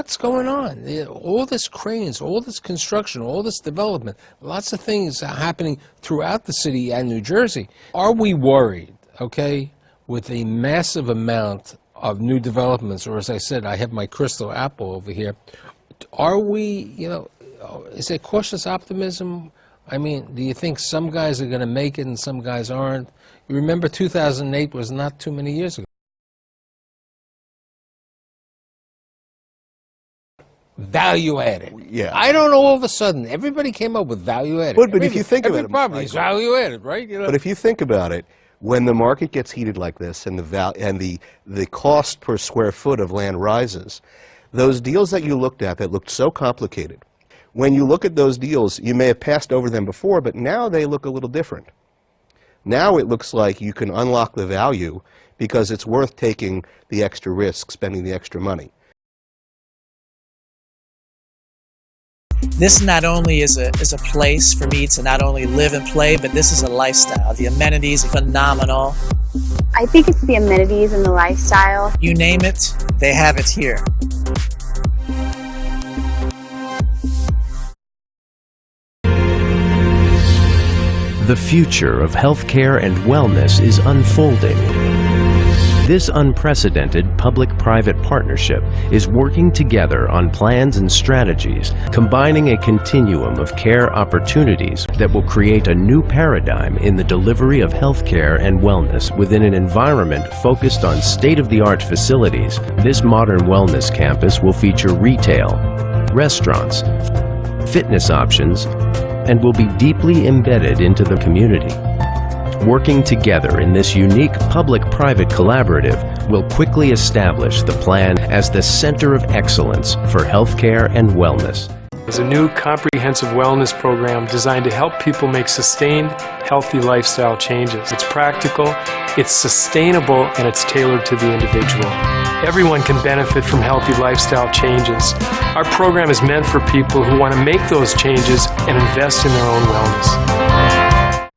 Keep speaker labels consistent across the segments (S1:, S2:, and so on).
S1: what's going on? All this cranes, all this construction, all this development, lots of things are happening throughout the city and New Jersey. Are we worried, okay, with a massive amount of new developments, or as I said, I have my crystal apple over here, are we, is it cautious optimism? I mean, do you think some guys are going to make it and some guys aren't? You remember 2008 was not too many years ago. Value added.
S2: Yeah.
S1: I don't know, all of a sudden, everybody came up with value added.
S2: But if you think about it,
S1: every property is value added, right?
S2: But if you think about it, when the market gets heated like this and the cost per square foot of land rises, those deals that you looked at that looked so complicated, when you look at those deals, you may have passed over them before, but now they look a little different. Now it looks like you can unlock the value because it's worth taking the extra risk, spending the extra money.
S3: This not only is a place for me to not only live and play, but this is a lifestyle. The amenities are phenomenal.
S4: I think it's the amenities and the lifestyle.
S3: You name it, they have it here.
S5: The future of healthcare and wellness is unfolding. This unprecedented public-private partnership is working together on plans and strategies, combining a continuum of care opportunities that will create a new paradigm in the delivery of healthcare and wellness within an environment focused on state-of-the-art facilities. This modern wellness campus will feature retail, restaurants, fitness options, and will be deeply embedded into the community. Working together in this unique public-private collaborative will quickly establish the plan as the center of excellence for healthcare and wellness.
S6: It's a new comprehensive wellness program designed to help people make sustained, healthy lifestyle changes. It's practical, it's sustainable, and it's tailored to the individual. Everyone can benefit from healthy lifestyle changes. Our program is meant for people who want to make those changes and invest in their own wellness.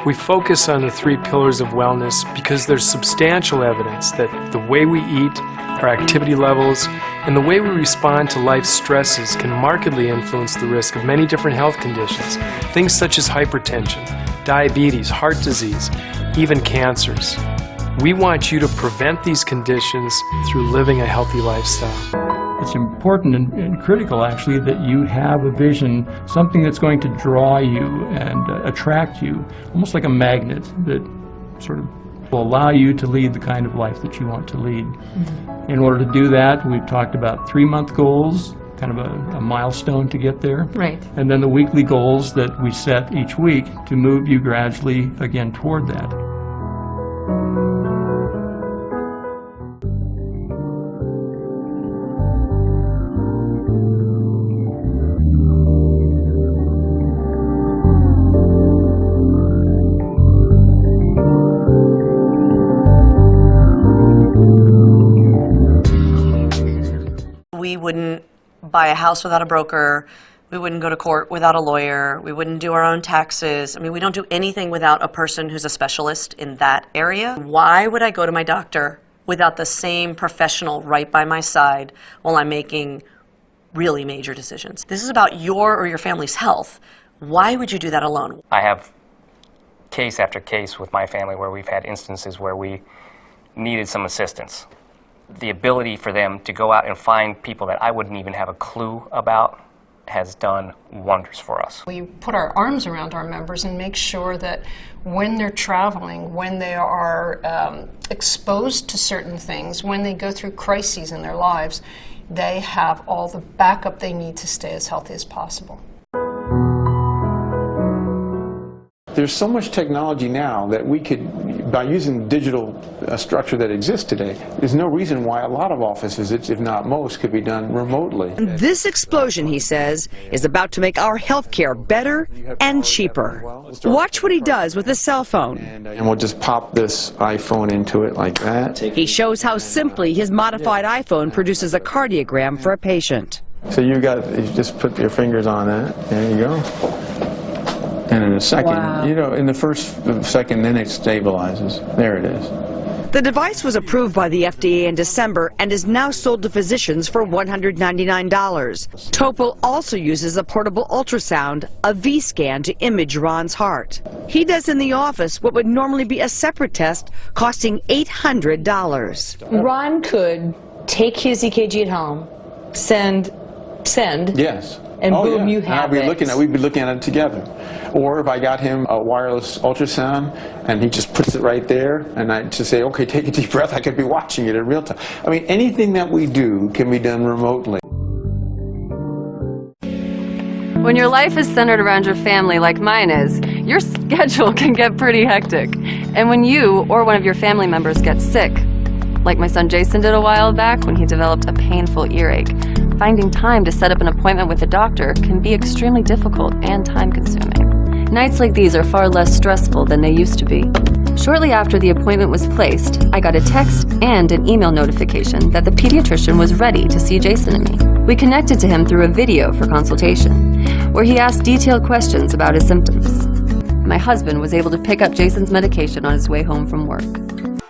S6: We focus on the 3 pillars of wellness because there's substantial evidence that the way we eat, our activity levels, and the way we respond to life's stresses can markedly influence the risk of many different health conditions, things such as hypertension, diabetes, heart disease, even cancers. We want you to prevent these conditions through living a healthy lifestyle.
S7: It's important and critical, actually, that you have a vision, something that's going to draw you and attract you, almost like a magnet that sort of will allow you to lead the kind of life that you want to lead. In order to do that, we've talked about 3-month goals, kind of a milestone to get there.
S8: Right.
S7: And then the weekly goals that we set each week to move you gradually, again, toward that.
S8: We wouldn't buy a house without a broker. We wouldn't go to court without a lawyer. We wouldn't do our own taxes. I mean, we don't do anything without a person who's a specialist in that area. Why would I go to my doctor without the same professional right by my side while I'm making really major decisions? This is about your or your family's health. Why would you do that alone?
S9: I have case after case with my family where we've had instances where we needed some assistance. The ability for them to go out and find people that I wouldn't even have a clue about has done wonders for us.
S10: We put our arms around our members and make sure that when they're traveling, when they are exposed to certain things, when they go through crises in their lives, they have all the backup they need to stay as healthy as possible.
S11: There's so much technology now that we could, by using the digital structure that exists today, there's no reason why a lot of office visits, if not most, could be done remotely.
S12: This explosion, he says, is about to make our healthcare better and cheaper. Watch what he does with his cell phone.
S11: And we'll just pop this iPhone into it like that.
S12: He shows how simply his modified iPhone produces a cardiogram for a patient.
S11: So you just put your fingers on that. There you go. And in a second,
S12: Wow.
S11: in the first second, then it stabilizes. There it is.
S12: The device was approved by the FDA in December and is now sold to physicians for $199. Topol also uses a portable ultrasound, a V-scan, to image Ron's heart. He does in the office what would normally be a separate test, costing $800.
S13: Ron could take his EKG at home, send,
S11: Yes.
S13: and
S11: Oh,
S13: boom,
S11: yeah.
S13: you have
S11: We'd
S13: it.
S11: be looking at it together. Or if I got him a wireless ultrasound and he just puts it right there, and I just say, okay, take a deep breath, I could be watching it in real time. I mean, anything that we do can be done remotely.
S14: When your life is centered around your family like mine is, your schedule can get pretty hectic. And when you or one of your family members gets sick, like my son Jason did a while back when he developed a painful earache, finding time to set up an appointment with a doctor can be extremely difficult and time-consuming. Nights like these are far less stressful than they used to be. Shortly after the appointment was placed, I got a text and an email notification that the pediatrician was ready to see Jason and me. We connected to him through a video for consultation, where he asked detailed questions about his symptoms. My husband was able to pick up Jason's medication on his way home from work.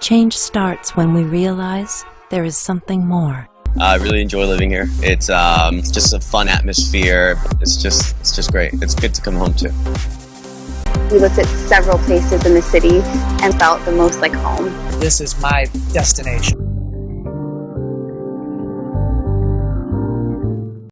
S15: Change starts when we realize there is something more.
S16: I really enjoy living here. It's just a fun atmosphere. It's just great. It's good to come home to.
S4: We looked at several places in the city and felt the most like home.
S3: This is my destination.